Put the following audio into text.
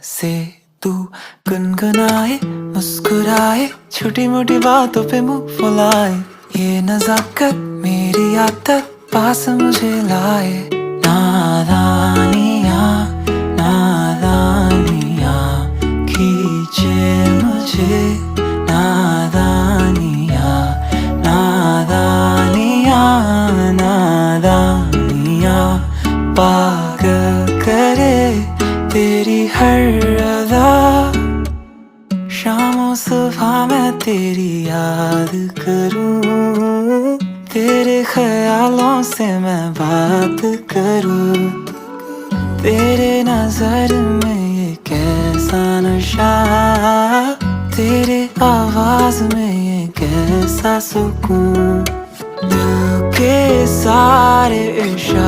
से तू गुनगुनाए, मुस्कुराए, छोटी मोटी बातों पे मुंह फुलाए। ये नजाकत मेरी आदत पास मुझे लाए। नादानियाँ नादानियाँ खींचे मुझे। नादानियाँ नादानियाँ नादानियाँ पागल करे तेरी हर अदा। शामों सुबह मैं तेरी याद करूं, तेरे ख्यालों से मैं बात करूं। तेरे नजर में ये कैसा नशा, तेरे आवाज में ये कैसा सुकून। दिल के सारे इशारे